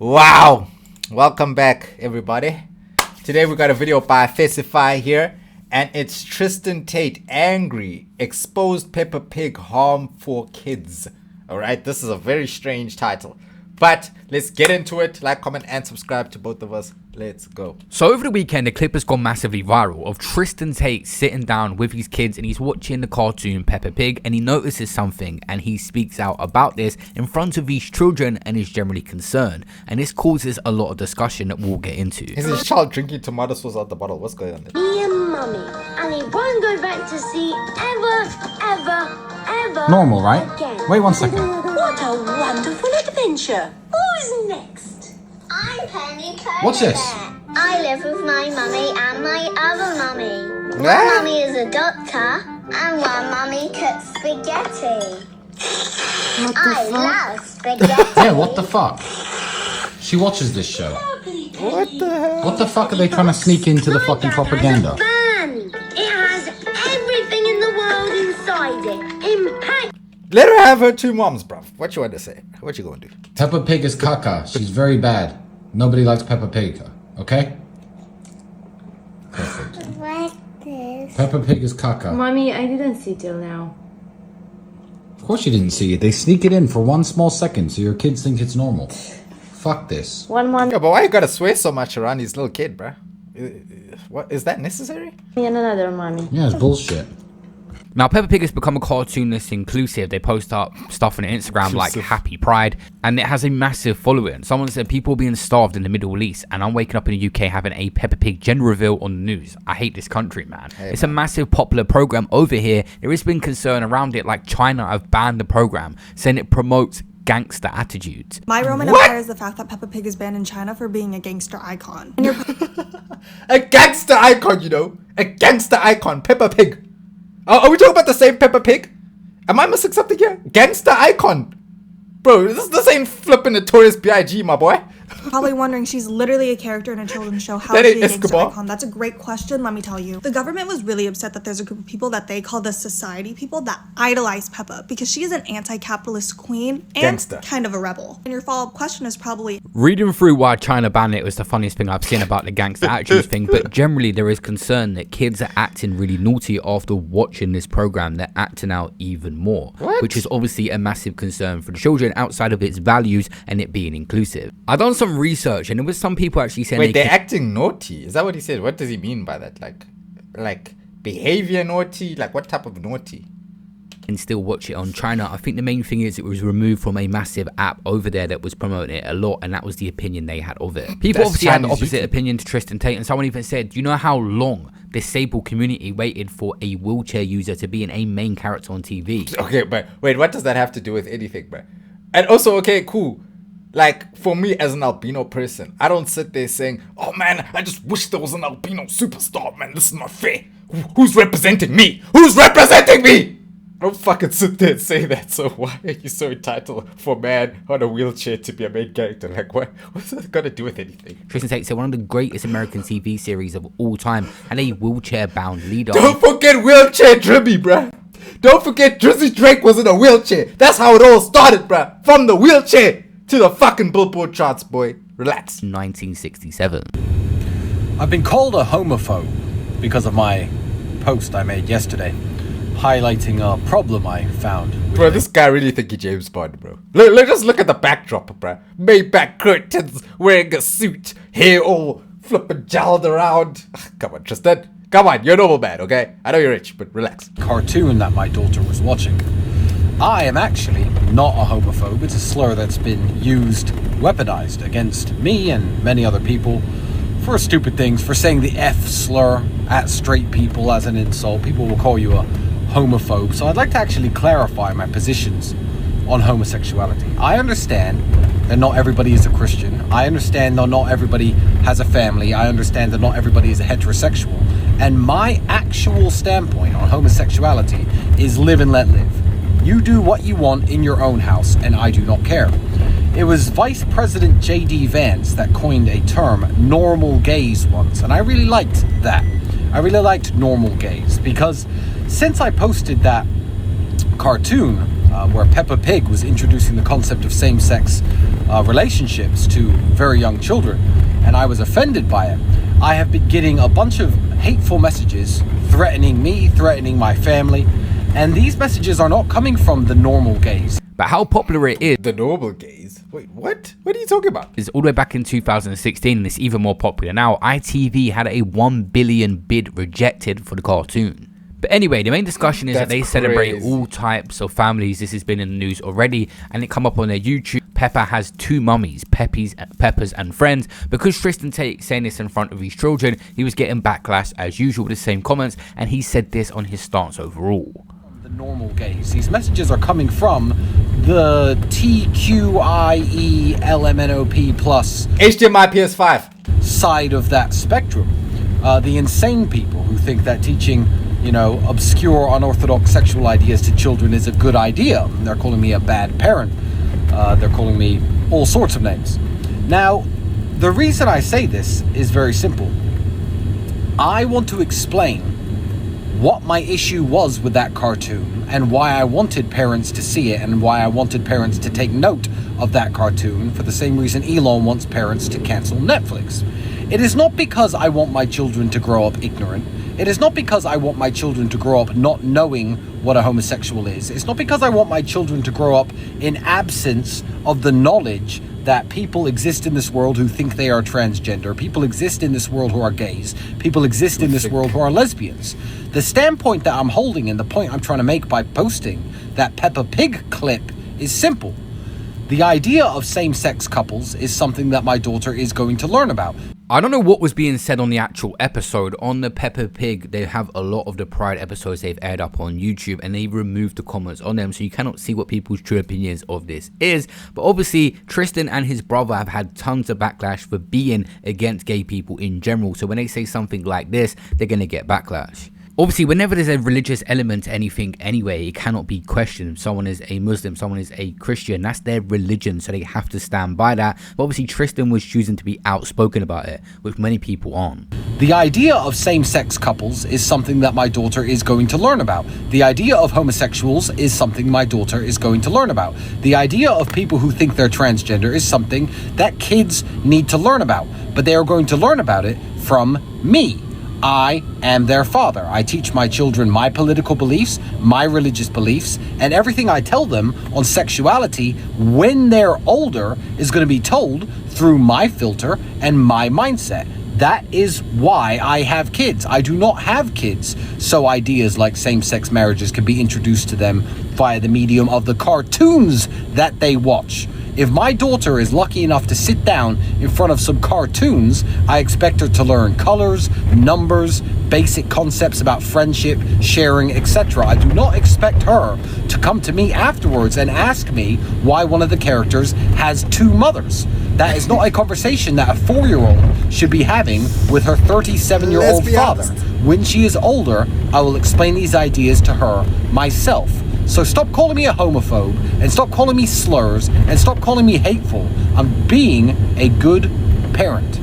Wow, welcome back everybody. Today we got a video by Facify here, and it's Tristan Tate angry, exposed Peppa Pig harm for kids. Alright, this is a very strange title, but let's get into it. Like, comment and subscribe to both of us. Let's go. So over the weekend, a clip has gone massively viral of Tristan Tate sitting down with his kids and he's watching the cartoon Peppa Pig, and he notices something and he speaks out about this in front of these children and is generally concerned, and this causes a lot of discussion that we'll get into. Is this child drinking tomato sauce out the bottle? What's going on there? Me and Mummy, and he won't go back to sea ever normal, right? again. Wait 1 second. What a wonderful adventure! Who's next? I'm Penny Cola. What's this? I live with my mummy and my other mummy. One Ah. mummy is a doctor, and one mummy cooks spaghetti. I love spaghetti. Yeah, what the fuck? She watches this show. What the hell? What the fuck are they trying to sneak into the fucking propaganda? Van. It has everything in the world inside it. Impact. Let her have her two moms, bruv. What you want to say? What you gonna do? Peppa Pig is caca. She's very bad. Nobody likes Peppa Pig, okay? Perfect. What is? Peppa Pig is caca. Mommy, I didn't see till now. Of course you didn't see it. They sneak it in for 1 small second so your kids think it's normal. Fuck this. One mommy Yeah, but why you gotta swear so much around his little kid, bruh? What is that necessary? and another mommy. Yeah, it's bullshit. Now, Peppa Pig has become a cartoon that's inclusive. They post up stuff on Instagram like Happy Pride, and it has a massive following. Someone said people being starved in the Middle East, and I'm waking up in the UK having a Peppa Pig gender reveal on the news. I hate this country, man. It's a massive popular program over here. There has been concern around it, like China have banned the program, saying it promotes gangster attitudes. My Roman Empire is the fact that Peppa Pig is banned in China for being a gangster icon. And you're A gangster icon, you know? A gangster icon, Peppa Pig. Are we talking about the same Peppa Pig? Am I missing something here? Gangster icon. Bro, this ain't flipping Notorious B.I.G., my boy. probably wondering, she's literally a character in a children's show. How That is she ain't a gangster Escobar. icon? That's a great question, let me tell you. The government was really upset that there's a group of people that they call the society people that idolize Peppa because she is an anti-capitalist queen and Gangster. kind of a rebel. And your follow-up question is probably, Reading through why China banned it was the funniest thing I've seen about the gangster attitudes thing, but generally there is concern that kids are acting really naughty after watching this program. They're acting out even more, which is obviously a massive concern for the children outside of its values and it being inclusive. I've done some research and there was some people actually saying Wait, they they're acting naughty. Is that what he said? What does he mean by that? Like behavior naughty? Like what type of naughty? can still watch it on China. I think the main thing is it was removed from a massive app over there that was promoting it a lot, and that was the opinion they had of it. People That's obviously had the Chinese opposite YouTube. opinion to Tristan Tate, and someone even said, do you know how long the disabled community waited for a wheelchair user to be a main character on TV? Okay, but wait, what does that have to do with anything, bro? And also, okay, cool. Like, for me as an albino person, I don't sit there saying, oh man, I just wish there was an albino superstar, man. This is not fair. Who's representing me? Who's representing me? I don't fucking sit there and say that. So why are you so entitled for a man on a wheelchair to be a main character? Like, what's that got to do with anything? Tristan Tate said one of the greatest American TV series of all time, and a wheelchair-bound leader. Don't forget wheelchair Dribby, bruh. Don't forget Drizzy Drake was in a wheelchair. That's how it all started, bruh. From the wheelchair to the fucking Billboard charts, boy. Relax. 1967. I've been called a homophobe because of my post I made yesterday, highlighting a problem I found. Bro, this guy really think he James Bond, bro. Just look at the backdrop, bro. Maybach curtains, wearing a suit, hair all flipping gelled around. Come on, Tristan. Come on, you're a normal man, okay? I know you're rich, but relax. Cartoon that my daughter was watching. I am actually not a homophobe. It's a slur that's been used, weaponized against me and many other people for stupid things, for saying the F slur at straight people as an insult. People will call you a homophobe. So I'd like to actually clarify my positions on homosexuality. I understand that not everybody is a Christian. I understand that not everybody has a family. I understand that not everybody is a heterosexual. And my actual standpoint on homosexuality is live and let live. You do what you want in your own house, and I do not care. It was Vice President J.D. Vance that coined a term, normal gays, once, and I really liked that. I really liked normal gays, because since I posted that cartoon where Peppa Pig was introducing the concept of same-sex relationships to very young children, and I was offended by it. I have been getting a bunch of hateful messages threatening me, threatening my family, and these messages are not coming from the normal gays. But how popular it is, The normal gays? Wait, what? What are you talking about? is all the way back in 2016, and it's even more popular now. ITV had a 1 billion bid rejected for the cartoon. But anyway, the main discussion is that they celebrate crazy. all types of families. This has been in the news already, and it come up on their YouTube. Peppa has 2 mummies, Peppa's and Friends. Because Tristan Tate saying this in front of his children, he was getting backlash as usual with the same comments, and he said this on his stance overall. The normal gays. These messages are coming from the TQIELMNOP plus HDMI PS5. side of that spectrum. The insane people who think that teaching, obscure, unorthodox sexual ideas to children is a good idea. They're calling me a bad parent. They're calling me all sorts of names. Now, the reason I say this is very simple. I want to explain what my issue was with that cartoon and why I wanted parents to see it and why I wanted parents to take note of that cartoon for the same reason Elon wants parents to cancel Netflix. It is not because I want my children to grow up ignorant. It is not because I want my children to grow up not knowing what a homosexual is. It's not because I want my children to grow up in absence of the knowledge that people exist in this world who think they are transgender. People exist in this world who are gays. People exist in this world who are lesbians. The standpoint that I'm holding and the point I'm trying to make by posting that Peppa Pig clip is simple. The idea of same-sex couples is something that my daughter is going to learn about. I don't know what was being said on the actual episode. On the Peppa Pig, they have a lot of the Pride episodes they've aired up on YouTube, and they removed the comments on them, so you cannot see what people's true opinions of this is. But obviously, Tristan and his brother have had tons of backlash for being against gay people in general. So when they say something like this, they're going to get backlash. Obviously, whenever there's a religious element to anything anyway, it cannot be questioned. Someone is a Muslim, someone is a Christian, that's their religion, so they have to stand by that. But obviously, Tristan was choosing to be outspoken about it, which many people aren't. The idea of same-sex couples is something that my daughter is going to learn about. The idea of homosexuals is something my daughter is going to learn about. The idea of people who think they're transgender is something that kids need to learn about, but they are going to learn about it from me. I am their father. I teach my children my political beliefs, my religious beliefs, and everything I tell them on sexuality when they're older is going to be told through my filter and my mindset. That is why I have kids. I do not have kids, so ideas like same-sex marriages can be introduced to them via the medium of the cartoons that they watch. If my daughter is lucky enough to sit down in front of some cartoons, I expect her to learn colors, numbers, basic concepts about friendship, sharing, etc. I do not expect her to come to me afterwards and ask me why one of the characters has 2 mothers. That is not a conversation that a 4-year-old should be having with her 37-year-old father. When she is older, I will explain these ideas to her myself. So stop calling me a homophobe, and stop calling me slurs, and stop calling me hateful. I'm being a good parent.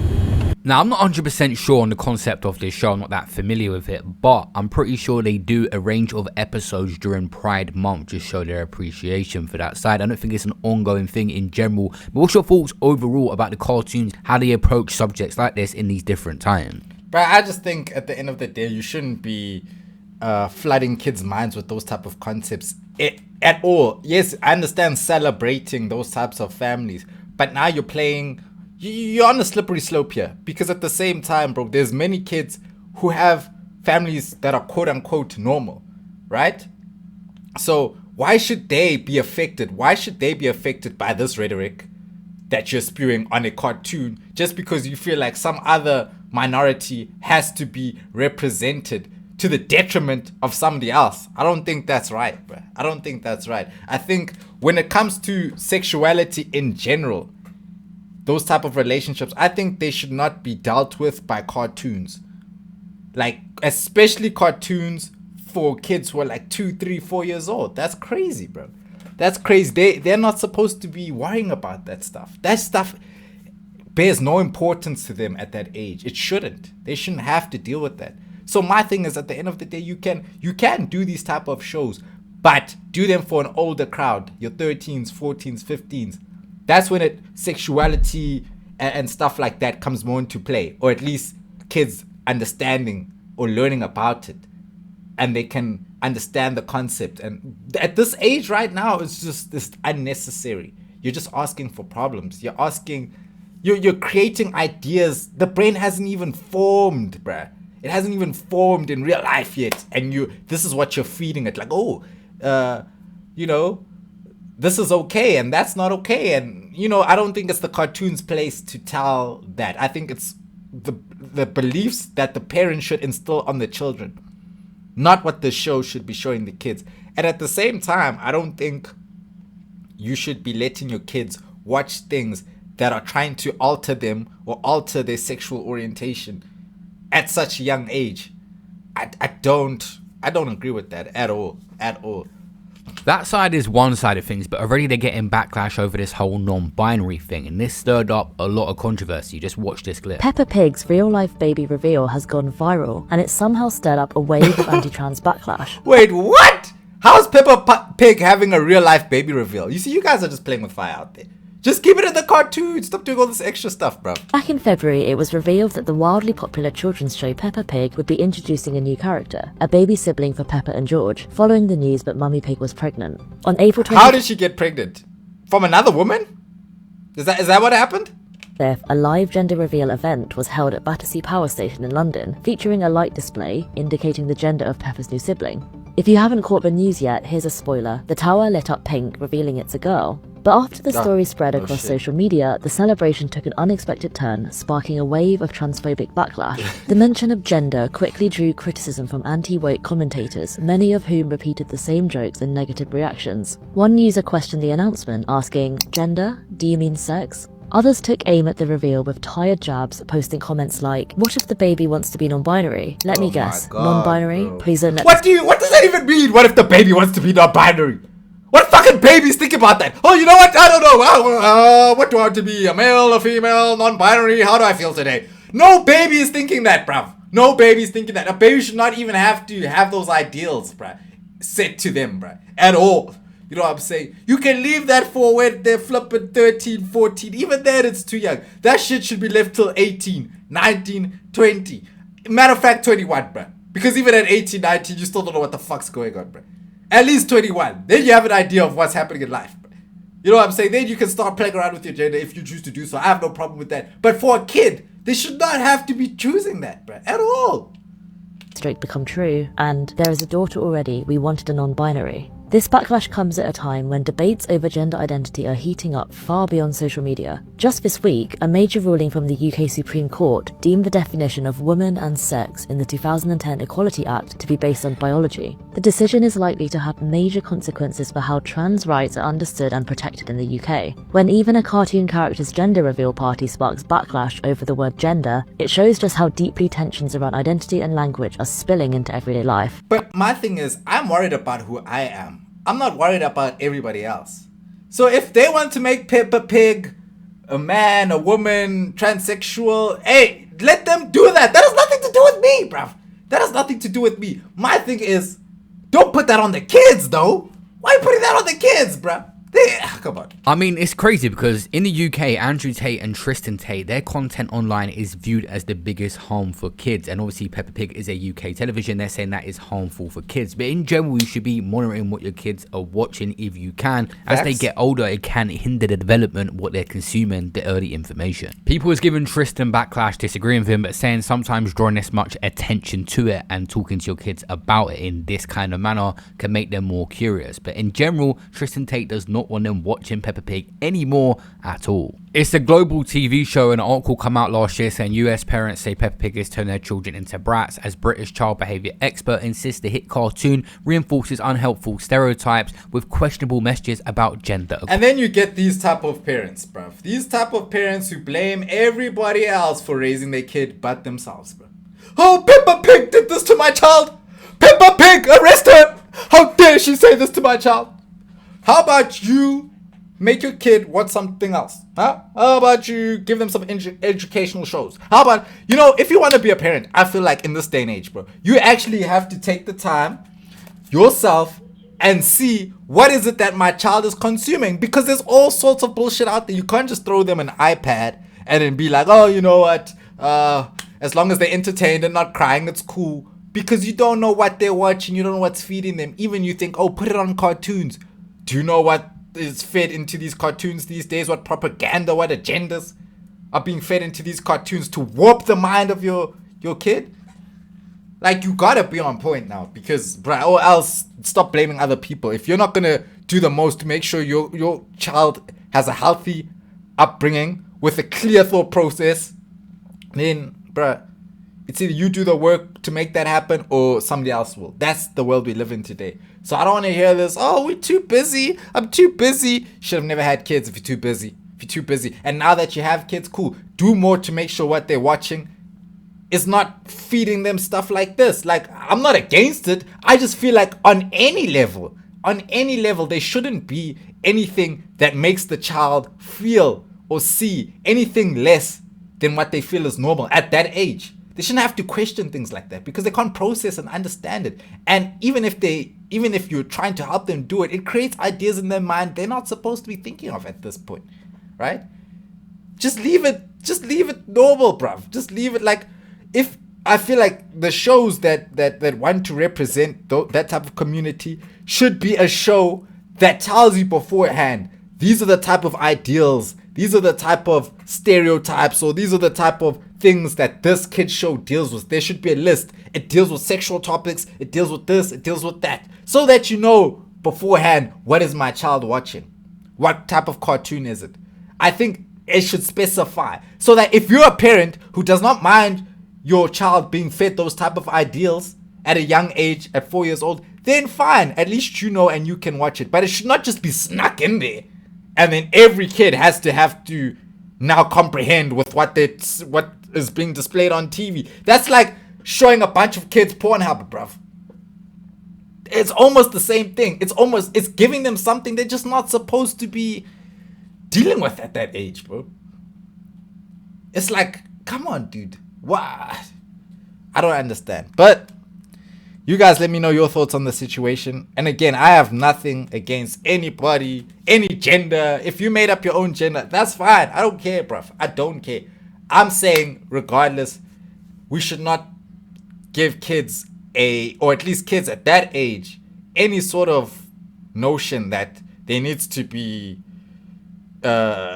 Now, I'm not 100% sure on the concept of this show. I'm not that familiar with it, but I'm pretty sure they do a range of episodes during Pride Month to show their appreciation for that side. I don't think it's an ongoing thing in general. But what's your thoughts overall about the cartoons, how they approach subjects like this in these different times? But I just think at the end of the day, you shouldn't be flooding kids' minds with those type of concepts at all. Yes, I understand celebrating those types of families, but now you're playing, you're on a slippery slope here, because at the same time, bro, there's many kids who have families that are quote unquote normal, right? So why should they be affected? Why should they be affected by this rhetoric that you're spewing on a cartoon just because you feel like some other minority has to be represented to the detriment of somebody else? I don't think that's right, bro. I don't think that's right. I think when it comes to sexuality in general, those type of relationships, I think they should not be dealt with by cartoons. Like, especially cartoons for kids who are like 2, 3, 4 years old. That's crazy, bro. That's crazy. They're not supposed to be worrying about that stuff. That stuff bears no importance to them at that age. It shouldn't. They shouldn't have to deal with that. So my thing is, at the end of the day, you can do these type of shows, but do them for an older crowd, your 13s, 14s, 15s. That's when sexuality and stuff like that comes more into play, or at least kids understanding or learning about it, and they can understand the concept. And at this age right now, it's just this unnecessary. You're just asking for problems. You're creating ideas. The brain hasn't even formed, bruh. It hasn't even formed in real life yet. And this is what you're feeding it. Like, this is okay and that's not okay. And, I don't think it's the cartoon's place to tell that. I think it's the beliefs that the parents should instill on the children, not what the show should be showing the kids. And at the same time, I don't think you should be letting your kids watch things that are trying to alter them or alter their sexual orientation at such a young age. I don't agree with that at all. That side is one side of things, but already they're getting backlash over this whole non-binary thing, and this stirred up a lot of controversy. Just watch this clip. Peppa Pig's real-life baby reveal has gone viral, and it somehow stirred up a wave of anti-trans backlash. Wait, what? How's Peppa Pig having a real-life baby reveal? You see, you guys are just playing with fire out there. Just keep it in the cartoon. Stop doing all this extra stuff, bro. Back in February, it was revealed that the wildly popular children's show Peppa Pig would be introducing a new character, a baby sibling for Peppa and George, following the news that Mummy Pig was pregnant. On April 20th, How did she get pregnant? From another woman? Is that what happened? A live gender reveal event was held at Battersea Power Station in London, featuring a light display indicating the gender of Peppa's new sibling. If you haven't caught the news yet, here's a spoiler. The tower lit up pink, revealing it's a girl. But after the story spread across social media, the celebration took an unexpected turn, sparking a wave of transphobic backlash. The mention of gender quickly drew criticism from anti-woke commentators, many of whom repeated the same jokes and negative reactions. One user questioned the announcement, asking, "Gender? Do you mean sex?" Others took aim at the reveal with tired jabs, posting comments like, "What if the baby wants to be non-binary? Let me guess, non-binary? Bro. Please don't let What does that even mean? What if the baby wants to be non-binary? What fucking babies think about that? Oh, you know what? I don't know. What do I want to be? A male, a female, non-binary? How do I feel today? No baby is thinking that, bruv. No baby is thinking that. A baby should not even have to have those ideals, bruv, set to them, bruv, at all. You know what I'm saying? You can leave that for when they're flipping 13, 14. Even then, it's too young. That shit should be left till 18, 19, 20. Matter of fact, 21, bruh. Because even at 18, 19, you still don't know what the fuck's going on, bruh. At least 21. Then you have an idea of what's happening in life, bruh. You know what I'm saying? Then you can start playing around with your gender if you choose to do so. I have no problem with that. But for a kid, they should not have to be choosing that, bruh, at all. Straight become true, and there is a daughter already, we wanted a non-binary. This backlash comes at a time when debates over gender identity are heating up far beyond social media. Just this week, a major ruling from the UK Supreme Court deemed the definition of woman and sex in the 2010 Equality Act to be based on biology. The decision is likely to have major consequences for how trans rights are understood and protected in the UK. When even a cartoon character's gender reveal party sparks backlash over the word gender, it shows just how deeply tensions around identity and language are spilling into everyday life. But my thing is, I'm worried about who I am. I'm not worried about everybody else. So if they want to make Peppa Pig a man, a woman, transsexual, hey, let them do that. That has nothing to do with me, bruv. That has nothing to do with me. My thing is, don't put that on the kids, though. Why are you putting that on the kids, bruv? Come on. I mean, it's crazy because in the UK, Andrew Tate and Tristan Tate, their content online is viewed as the biggest harm for kids. And obviously, Peppa Pig is a UK television. They're saying that is harmful for kids. But in general, you should be monitoring what your kids are watching if you can. As they get older, it can hinder the development of what they're consuming, the early information. People was giving Tristan backlash, disagreeing with him, but saying sometimes drawing this much attention to it and talking to your kids about it in this kind of manner can make them more curious. But in general, Tristan Tate does not want them watching Peppa Pig anymore at all. It's a global TV show, and an article come out last year saying US parents say Peppa Pig is turning their children into brats, as British child behaviour expert insists the hit cartoon reinforces unhelpful stereotypes with questionable messages about gender. And then you get these type of parents, bruv. These type of parents who blame everybody else for raising their kid but themselves, bruv. Oh, Peppa Pig did this to my child! Peppa Pig, arrest her! How dare she say this to my child? How about you make your kid watch something else? Huh? How about you give them some educational shows? How about, if you want to be a parent, I feel like in this day and age, bro, you actually have to take the time yourself and see what is it that my child is consuming, because there's all sorts of bullshit out there. You can't just throw them an iPad and then be like, oh, you know what, as long as they're entertained and not crying, it's cool, because you don't know what they're watching. You don't know what's feeding them. Even you think, oh, put it on cartoons. Do you know what is fed into these cartoons these days? What propaganda, what agendas are being fed into these cartoons to warp the mind of your kid? Like, you gotta be on point now, because, bruh, or else stop blaming other people. If you're not gonna do the most to make sure your child has a healthy upbringing with a clear thought process, then, bruh, it's either you do the work to make that happen or somebody else will. That's the world we live in today. So I don't want to hear this, oh, we're too busy, I'm too busy. Should have never had kids if you're too busy. If you're too busy. And now that you have kids, cool. Do more to make sure what they're watching is not feeding them stuff like this. Like, I'm not against it. I just feel like on any level, there shouldn't be anything that makes the child feel or see anything less than what they feel is normal at that age. They shouldn't have to question things like that, because they can't process and understand it. And even if you're trying to help them do it, it creates ideas in their mind they're not supposed to be thinking of at this point, right? Just leave it normal, bruv. Just leave it like, if I feel like the shows that want to represent that type of community should be a show that tells you beforehand, these are the type of ideals, these are the type of stereotypes, or these are the type of things that this kid show deals with. There should be a list. It deals with sexual topics, it deals with this, it deals with that, so that you know beforehand, what is my child watching? What type of cartoon is it? I think it should specify, so that if you're a parent who does not mind your child being fed those type of ideals at a young age, at 4 years old, then fine, at least you know and you can watch it. But it should not just be snuck in there, and then every kid has to now comprehend with what is being displayed on TV. That's like showing a bunch of kids Pornhub, bruv. It's almost the same thing. It's giving them something they're just not supposed to be dealing with at that age, bro. It's like, come on, dude. What? I don't understand. But you guys let me know your thoughts on the situation. And again, I have nothing against anybody, any gender. If you made up your own gender, that's fine. I don't care, bruv. I don't care. I'm saying, regardless, we should not give kids or at least kids at that age, any sort of notion that there needs to be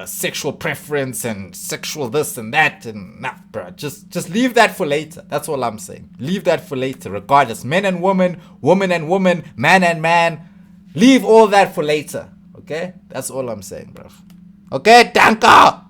sexual preference and sexual this and that, and nah, bro, just leave that for later. That's all I'm saying. Leave that for later, regardless. Men and women, woman and woman, man and man, leave all that for later. Okay, that's all I'm saying, bro. Okay, danke.